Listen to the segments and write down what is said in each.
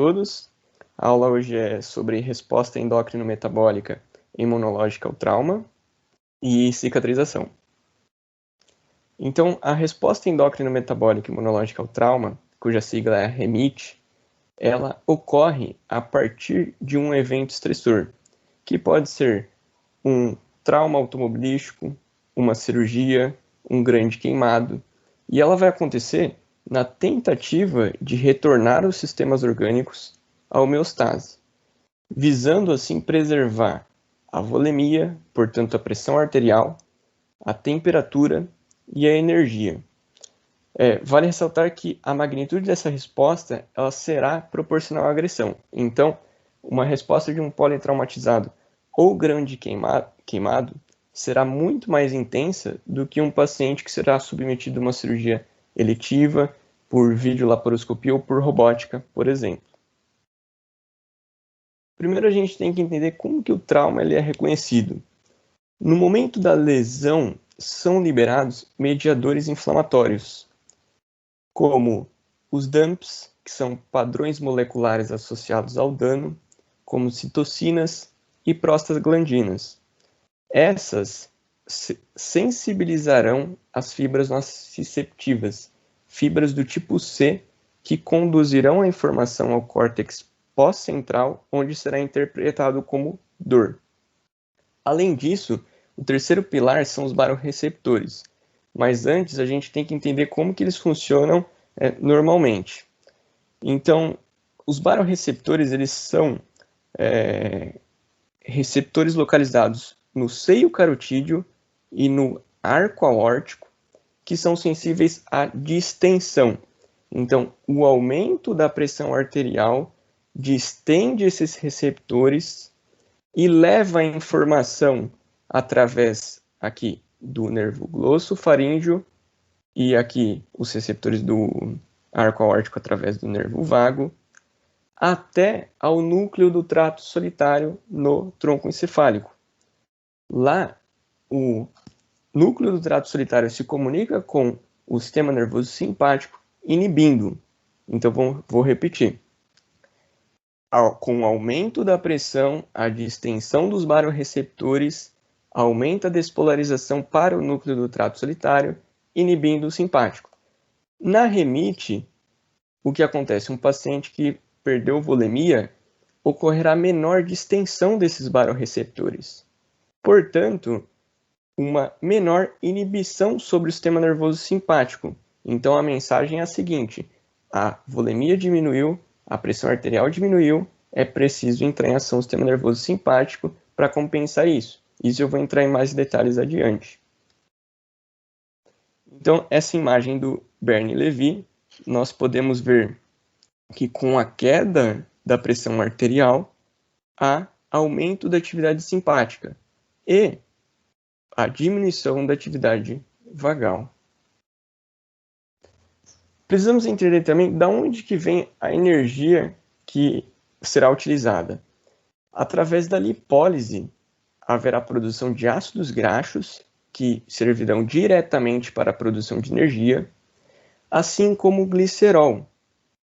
Todos. A aula hoje é sobre resposta endócrino-metabólica imunológica ao trauma e cicatrização. Então, a resposta endócrino-metabólica imunológica ao trauma, cuja sigla é REMIT, ela ocorre a partir de um evento estressor, que pode ser um trauma automobilístico, uma cirurgia, um grande queimado, e ela vai acontecer na tentativa de retornar os sistemas orgânicos à homeostase, visando assim preservar a volemia, portanto a pressão arterial, a temperatura e a energia. Vale ressaltar que a magnitude dessa resposta ela será proporcional à agressão. Então, uma resposta de um politraumatizado ou grande queimado será muito mais intensa do que um paciente que será submetido a uma cirurgia eletiva, por videolaparoscopia ou por robótica, por exemplo. Primeiro a gente tem que entender como que o trauma ele é reconhecido. No momento da lesão, são liberados mediadores inflamatórios, como os DAMPs, que são padrões moleculares associados ao dano, como citocinas e prostaglandinas. Essas sensibilizarão as fibras nociceptivas, fibras do tipo C, que conduzirão a informação ao córtex pós-central, onde será interpretado como dor. Além disso, o terceiro pilar são os baroreceptores, mas antes a gente tem que entender como que eles funcionam normalmente. Então, os baroreceptores eles são receptores localizados no seio carotídeo e no arco aórtico, que são sensíveis à distensão. Então, o aumento da pressão arterial distende esses receptores e leva a informação através aqui do nervo glossofaríngeo e aqui os receptores do arco aórtico através do nervo vago, até ao núcleo do trato solitário no tronco encefálico. Lá, o núcleo do trato solitário se comunica com o sistema nervoso simpático, inibindo. Então, vou repetir. Com o aumento da pressão, a distensão dos baroreceptores aumenta a despolarização para o núcleo do trato solitário, inibindo o simpático. Na REMIT, o que acontece? Um paciente que perdeu volemia, ocorrerá menor distensão desses baroreceptores. Portanto, uma menor inibição sobre o sistema nervoso simpático. Então, a mensagem é a seguinte: a volemia diminuiu, a pressão arterial diminuiu, é preciso entrar em ação o sistema nervoso simpático para compensar isso. Isso eu vou entrar em mais detalhes adiante. Então, essa imagem do Bernie-Levy, nós podemos ver que com a queda da pressão arterial, há aumento da atividade simpática e a diminuição da atividade vagal. Precisamos entender também de onde que vem a energia que será utilizada. Através da lipólise, haverá produção de ácidos graxos, que servirão diretamente para a produção de energia, assim como o glicerol,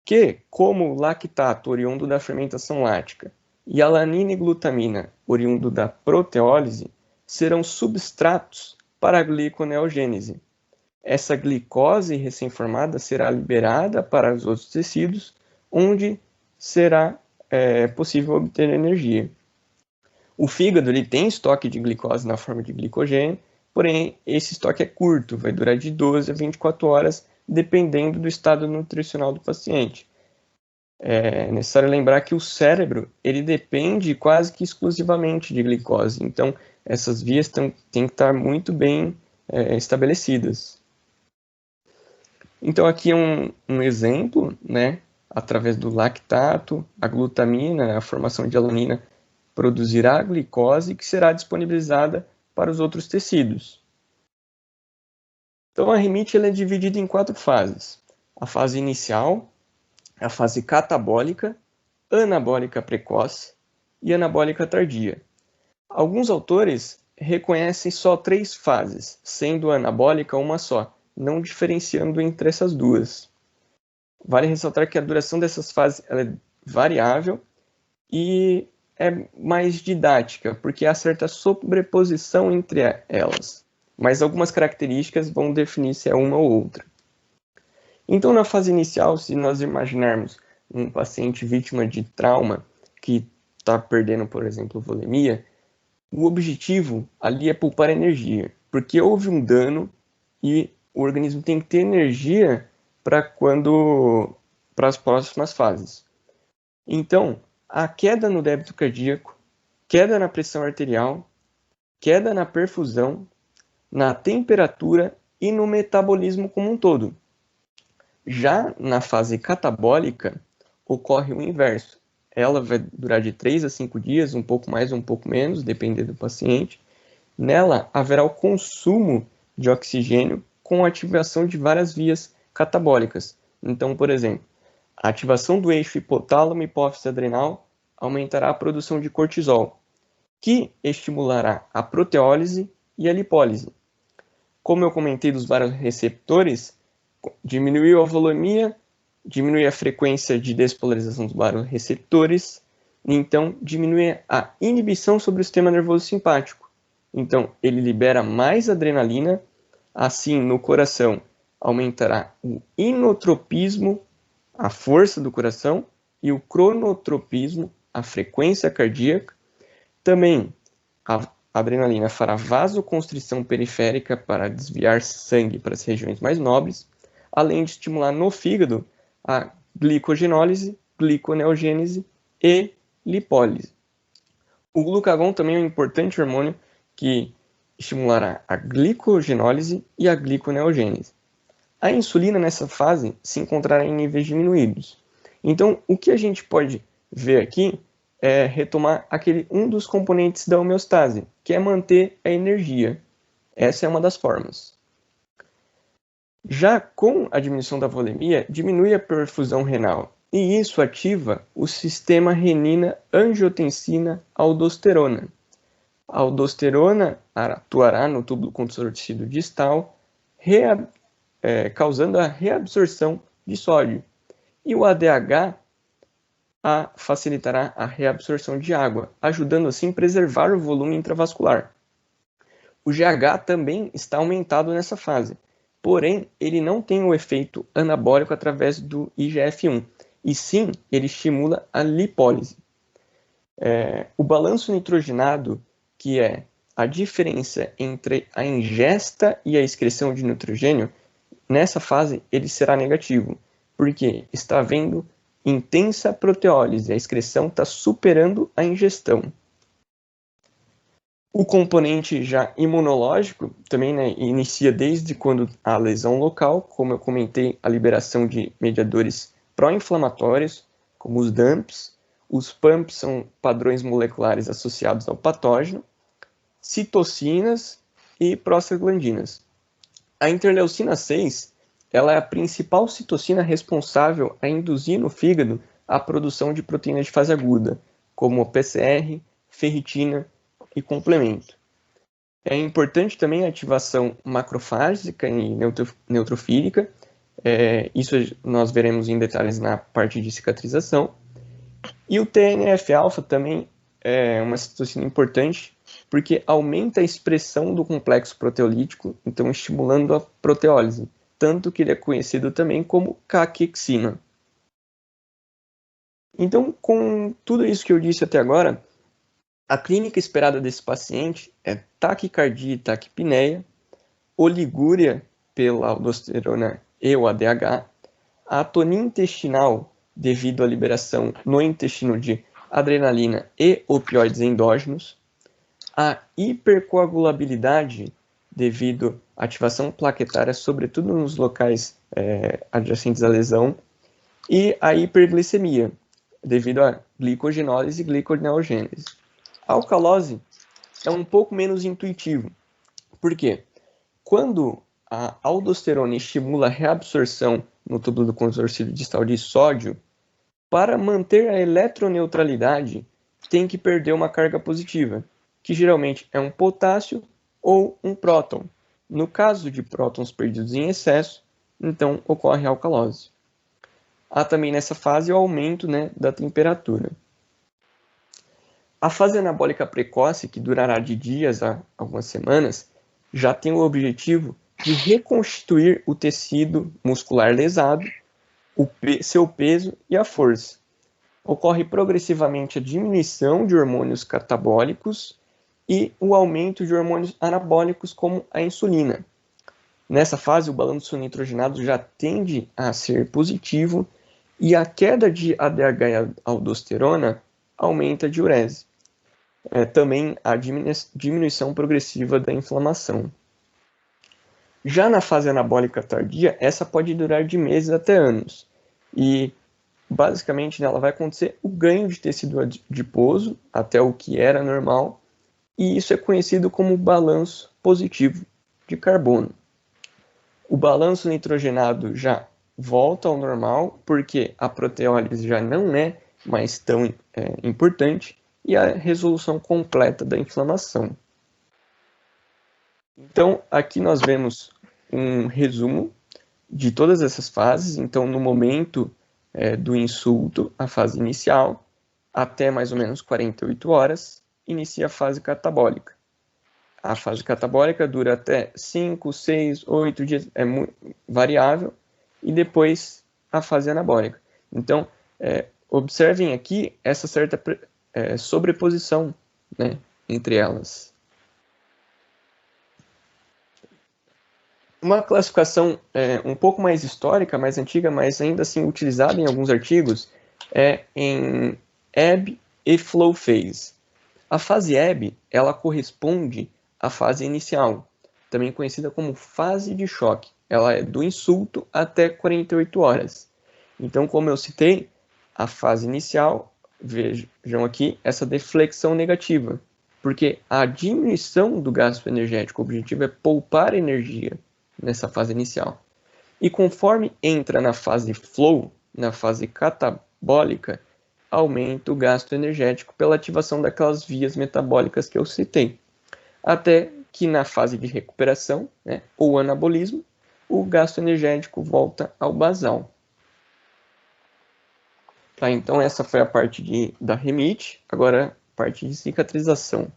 que, como o lactato oriundo da fermentação lática e a alanina e glutamina oriundo da proteólise, serão substratos para a gliconeogênese. Essa glicose recém-formada será liberada para os outros tecidos, onde será possível obter energia. O fígado ele tem estoque de glicose na forma de glicogênio, porém esse estoque é curto, vai durar de 12 a 24 horas, dependendo do estado nutricional do paciente. É necessário lembrar que o cérebro ele depende quase que exclusivamente de glicose, então essas vias têm que estar muito bem estabelecidas. Então aqui é um exemplo, né? Através do lactato, a glutamina, a formação de alanina, produzirá a glicose que será disponibilizada para os outros tecidos. Então a REMIT ela é dividida em 4 fases. A fase inicial, a fase catabólica, anabólica precoce e anabólica tardia. Alguns autores reconhecem só 3 fases, sendo a anabólica uma só, não diferenciando entre essas duas. Vale ressaltar que a duração dessas fases ela variável e é mais didática, porque há certa sobreposição entre elas, mas algumas características vão definir se é uma ou outra. Então, na fase inicial, se nós imaginarmos um paciente vítima de trauma que está perdendo, por exemplo, volemia, o objetivo ali é poupar energia, porque houve um dano e o organismo tem que ter energia para as próximas fases. Então, a queda no débito cardíaco, queda na pressão arterial, queda na perfusão, na temperatura e no metabolismo como um todo. Já na fase catabólica, ocorre o inverso. Ela vai durar de 3 a 5 dias, um pouco mais, um pouco menos, dependendo do paciente. Nela, haverá o consumo de oxigênio com a ativação de várias vias catabólicas. Então, por exemplo, a ativação do eixo hipotálamo hipófise adrenal aumentará a produção de cortisol, que estimulará a proteólise e a lipólise. Como eu comentei dos vários receptores, diminuiu a volemia, diminui a frequência de despolarização dos vários receptores, então diminui a inibição sobre o sistema nervoso simpático. Então, ele libera mais adrenalina, assim, no coração, aumentará o inotropismo, a força do coração, e o cronotropismo, a frequência cardíaca. Também, a adrenalina fará vasoconstrição periférica para desviar sangue para as regiões mais nobres, além de estimular no fígado a glicogenólise, gliconeogênese e lipólise. O glucagon também é um importante hormônio que estimulará a glicogenólise e a gliconeogênese. A insulina nessa fase se encontrará em níveis diminuídos. Então, o que a gente pode ver aqui é retomar um dos componentes da homeostase, que é manter a energia. Essa é uma das formas. Já com a diminuição da volemia, diminui a perfusão renal, e isso ativa o sistema renina-angiotensina-aldosterona. A aldosterona atuará no túbulo contorcido distal, causando a reabsorção de sódio. E o ADH facilitará a reabsorção de água, ajudando assim a preservar o volume intravascular. O GH também está aumentado nessa fase, porém ele não tem o efeito anabólico através do IGF-1, e sim ele estimula a lipólise. O balanço nitrogenado, que é a diferença entre a ingesta e a excreção de nitrogênio, nessa fase ele será negativo, porque está havendo intensa proteólise, a excreção está superando a ingestão. O componente já imunológico também inicia desde quando há lesão local, como eu comentei, a liberação de mediadores pró-inflamatórios, como os DAMPs. Os PAMPs são padrões moleculares associados ao patógeno, citocinas e prostaglandinas. A interleucina 6 ela é a principal citocina responsável a induzir no fígado a produção de proteínas de fase aguda, como PCR, ferritina e complemento. É importante também a ativação macrofágica e neutrofílica. Isso nós veremos em detalhes na parte de cicatrização. E o TNF-alfa também é uma citocina importante, porque aumenta a expressão do complexo proteolítico, então estimulando a proteólise, tanto que ele é conhecido também como caquexina. Então, com tudo isso que eu disse até agora, a clínica esperada desse paciente é taquicardia e taquipneia, oligúria pela aldosterona e o ADH, a atonia intestinal devido à liberação no intestino de adrenalina e opioides endógenos, a hipercoagulabilidade devido à ativação plaquetária, sobretudo nos locais adjacentes à lesão, e a hiperglicemia, devido à glicogenólise e gliconeogênese. A alcalose é um pouco menos intuitivo. Por quê? Quando a aldosterona estimula a reabsorção no túbulo contorcido distal de sódio, para manter a eletroneutralidade, tem que perder uma carga positiva, que geralmente é um potássio ou um próton. No caso de prótons perdidos em excesso, então ocorre a alcalose. Há também nessa fase o aumento, né, da temperatura. A fase anabólica precoce, que durará de dias a algumas semanas, já tem o objetivo de reconstituir o tecido muscular lesado, seu peso e a força. Ocorre progressivamente a diminuição de hormônios catabólicos e o aumento de hormônios anabólicos, como a insulina. Nessa fase, o balanço nitrogenado já tende a ser positivo e a queda de ADH e aldosterona aumenta a diurese. Também a diminuição progressiva da inflamação. Já na fase anabólica tardia, essa pode durar de meses até anos. E, basicamente, nela vai acontecer o ganho de tecido adiposo até o que era normal, e isso é conhecido como balanço positivo de carbono. O balanço nitrogenado já volta ao normal, porque a proteólise já não é mais tão importante, e a resolução completa da inflamação. Então, aqui nós vemos um resumo de todas essas fases. Então, no momento do insulto, a fase inicial, até mais ou menos 48 horas, inicia a fase catabólica. A fase catabólica dura até 5, 6, 8 dias, é muito variável, e depois a fase anabólica. Então, observem aqui essa certa sobreposição, né, entre elas. Uma classificação um pouco mais histórica, mais antiga, mas ainda assim utilizada em alguns artigos, é em ebb e flow phase. A fase ebb, ela corresponde à fase inicial, também conhecida como fase de choque. Ela é do insulto até 48 horas. Então, como eu citei, a fase inicial, vejam aqui, essa deflexão negativa, porque a diminuição do gasto energético, o objetivo é poupar energia nessa fase inicial. E conforme entra na fase flow, na fase catabólica, aumenta o gasto energético pela ativação daquelas vias metabólicas que eu citei. Até que na fase de recuperação, né, ou anabolismo, o gasto energético volta ao basal. Tá, então essa foi a parte da remite, agora a parte de cicatrização.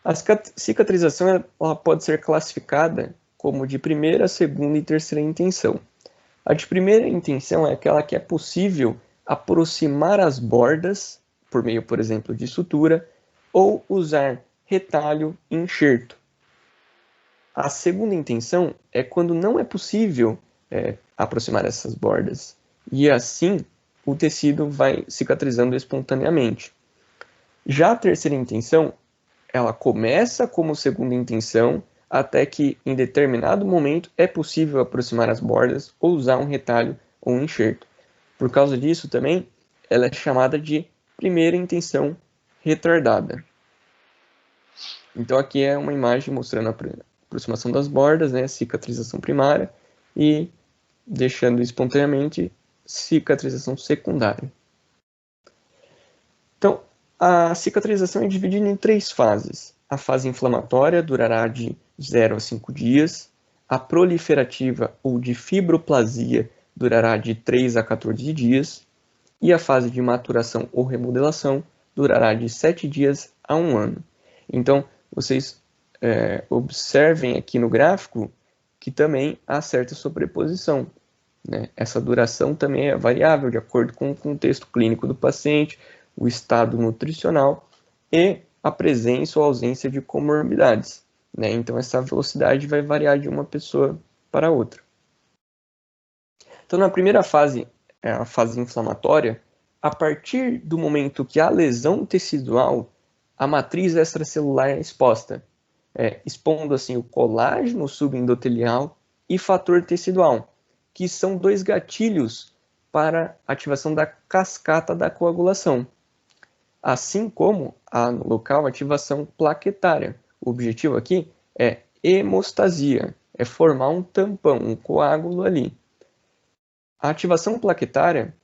A cicatrização ela pode ser classificada como de primeira, segunda e terceira intenção. A de primeira intenção é aquela que é possível aproximar as bordas, por meio, por exemplo, de sutura, ou usar retalho e enxerto. A segunda intenção é quando não é possível aproximar essas bordas, e assim o tecido vai cicatrizando espontaneamente. Já a terceira intenção, ela começa como segunda intenção, até que em determinado momento é possível aproximar as bordas ou usar um retalho ou um enxerto. Por causa disso também, ela é chamada de primeira intenção retardada. Então aqui é uma imagem mostrando a aproximação das bordas, né, cicatrização primária, e deixando espontaneamente cicatrização secundária. Então, a cicatrização é dividida em 3 fases. A fase inflamatória durará de 0 a 5 dias. A proliferativa ou de fibroplasia durará de 3 a 14 dias. E a fase de maturação ou remodelação durará de 7 dias a 1 ano. Então, vocês observem aqui no gráfico que também há certa sobreposição, né? Essa duração também é variável de acordo com o contexto clínico do paciente, o estado nutricional e a presença ou ausência de comorbidades, né? Então, essa velocidade vai variar de uma pessoa para outra. Então, na primeira fase, a fase inflamatória, a partir do momento que há lesão tecidual, a matriz extracelular é exposta, expondo assim o colágeno subendotelial e fator tecidual, que são 2 gatilhos para ativação da cascata da coagulação, assim como há no local ativação plaquetária. O objetivo aqui é hemostasia, é formar um tampão, um coágulo ali. A ativação plaquetária,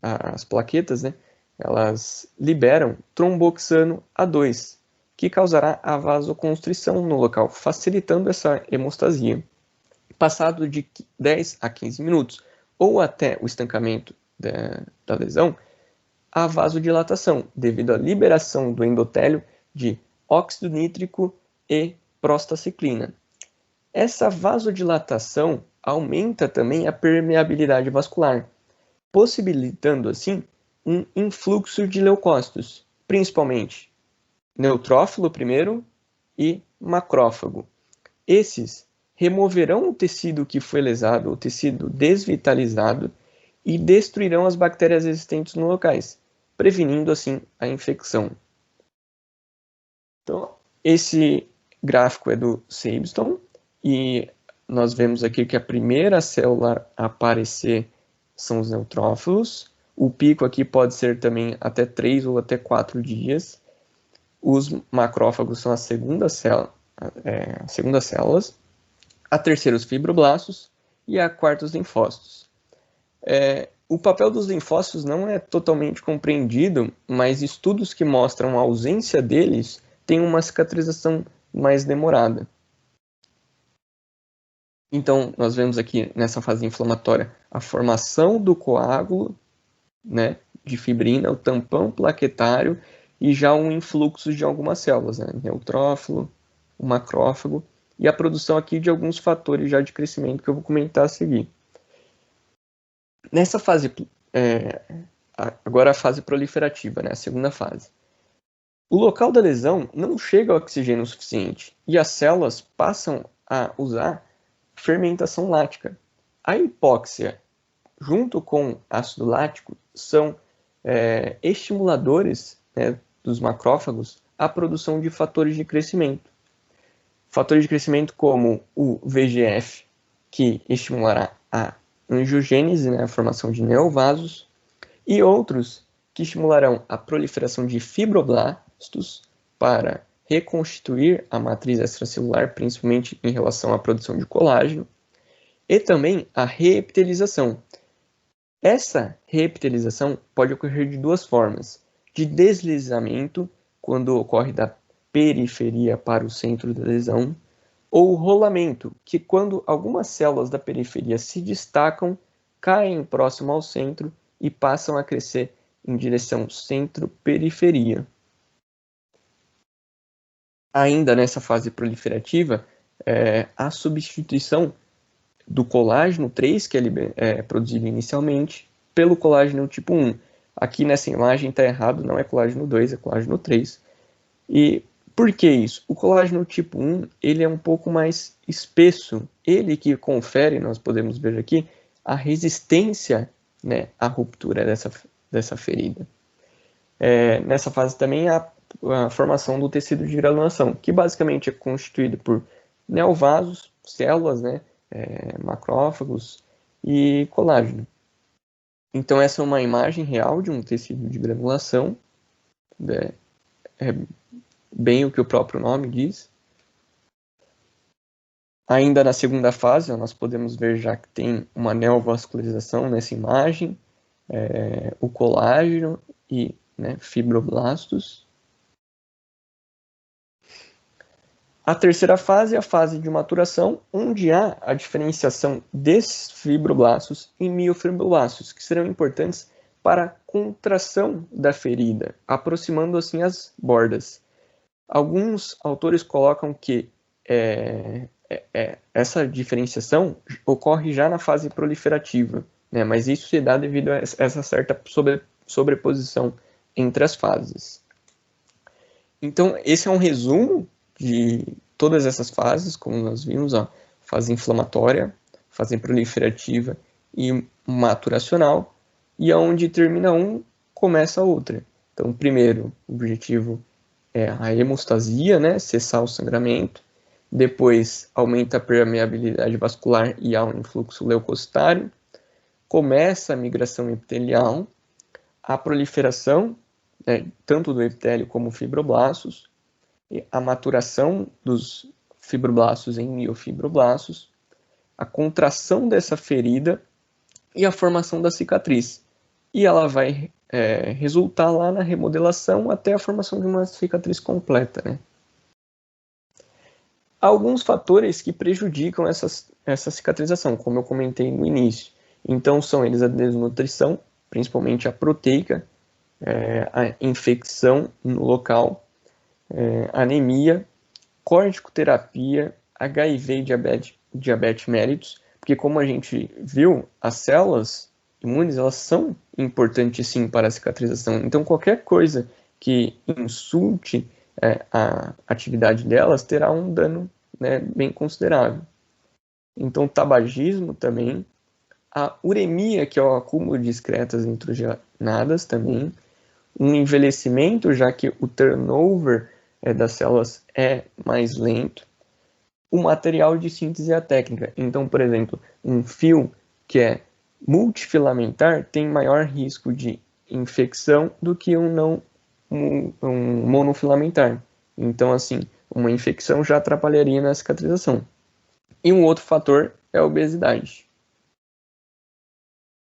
as plaquetas, né, elas liberam tromboxano A2, que causará a vasoconstrição no local, facilitando essa hemostasia. Passado de 10 a 15 minutos, ou até o estancamento da lesão, a vasodilatação, devido à liberação do endotélio de óxido nítrico e prostaciclina. Essa vasodilatação aumenta também a permeabilidade vascular, possibilitando assim um influxo de leucócitos, principalmente neutrófilo primeiro e macrófago. Esses removerão o tecido que foi lesado, o tecido desvitalizado, e destruirão as bactérias existentes nos locais, prevenindo assim a infecção. Então, esse gráfico é do Sabiston, e nós vemos aqui que a primeira célula a aparecer são os neutrófilos. O pico aqui pode ser também até 3 ou até 4 dias. Os macrófagos são as segundas células. A terceira, os fibroblastos. E a quarta, os linfócitos. O papel dos linfócitos não é totalmente compreendido, mas estudos que mostram a ausência deles têm uma cicatrização mais demorada. Então, nós vemos aqui nessa fase inflamatória a formação do coágulo, né, de fibrina, o tampão plaquetário e já um influxo de algumas células, né, neutrófilo, o macrófago, e a produção aqui de alguns fatores já de crescimento que eu vou comentar a seguir. Nessa fase, agora a fase proliferativa, né, a segunda fase. O local da lesão não chega ao oxigênio suficiente e as células passam a usar fermentação lática. A hipóxia, junto com ácido lático, são estimuladores, né, dos macrófagos à produção de fatores de crescimento. Fatores de crescimento como o VEGF, que estimulará a angiogênese, né, a formação de neovasos, e outros que estimularão a proliferação de fibroblastos para reconstituir a matriz extracelular, principalmente em relação à produção de colágeno, e também a reepitelização. Essa reepitelização pode ocorrer de duas formas: de deslizamento, quando ocorre da periferia para o centro da lesão, ou rolamento, que quando algumas células da periferia se destacam, caem próximo ao centro e passam a crescer em direção centro-periferia. Ainda nessa fase proliferativa, a substituição do colágeno 3, que é produzido inicialmente, pelo colágeno tipo 1. Aqui nessa imagem está errado, não é colágeno 2, é colágeno 3. E por que isso? O colágeno tipo 1 ele é um pouco mais espesso, ele que confere, nós podemos ver aqui, a resistência, né, à ruptura dessa ferida. Nessa fase também há a formação do tecido de granulação, que basicamente é constituído por neovasos, células, né, macrófagos e colágeno. Então essa é uma imagem real de um tecido de granulação, bem o que o próprio nome diz. Ainda na segunda fase, nós podemos ver já que tem uma neovascularização nessa imagem, o colágeno e, né, fibroblastos. A terceira fase é a fase de maturação, onde há a diferenciação desses fibroblastos em miofibroblastos, que serão importantes para a contração da ferida, aproximando assim as bordas. Alguns autores colocam que essa diferenciação ocorre já na fase proliferativa, né? Mas isso se dá devido a essa certa sobreposição entre as fases. Então, esse é um resumo de todas essas fases, como nós vimos, fase inflamatória, fase proliferativa e maturacional, e onde termina um, começa a outra. Então, primeiro, o objetivo é a hemostasia, né, cessar o sangramento, depois aumenta a permeabilidade vascular e há um influxo leucocitário, começa a migração epitelial, a proliferação, né, tanto do epitélio como fibroblastos, a maturação dos fibroblastos em miofibroblastos, a contração dessa ferida e a formação da cicatriz. E ela vai resultar lá na remodelação até a formação de uma cicatriz completa, né? Há alguns fatores que prejudicam essa cicatrização, como eu comentei no início. Então, são eles a desnutrição, principalmente a proteica, a infecção no local, anemia, corticoterapia, HIV e diabetes mellitus, porque como a gente viu, as células imunes, elas são importantes sim para a cicatrização. Então, qualquer coisa que insulte a atividade delas terá um dano, né, bem considerável. Então, tabagismo também, a uremia, que é o acúmulo de excretas nitrogenadas também, um envelhecimento, já que o turnover das células é mais lento, o material de síntese e a técnica. Então, por exemplo, um fio que é multifilamentar tem maior risco de infecção do que um monofilamentar. Então, assim, uma infecção já atrapalharia na cicatrização. E um outro fator é a obesidade.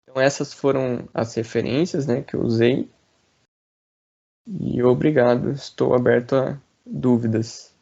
Então, essas foram as referências, né, que eu usei. E obrigado, estou aberto a dúvidas.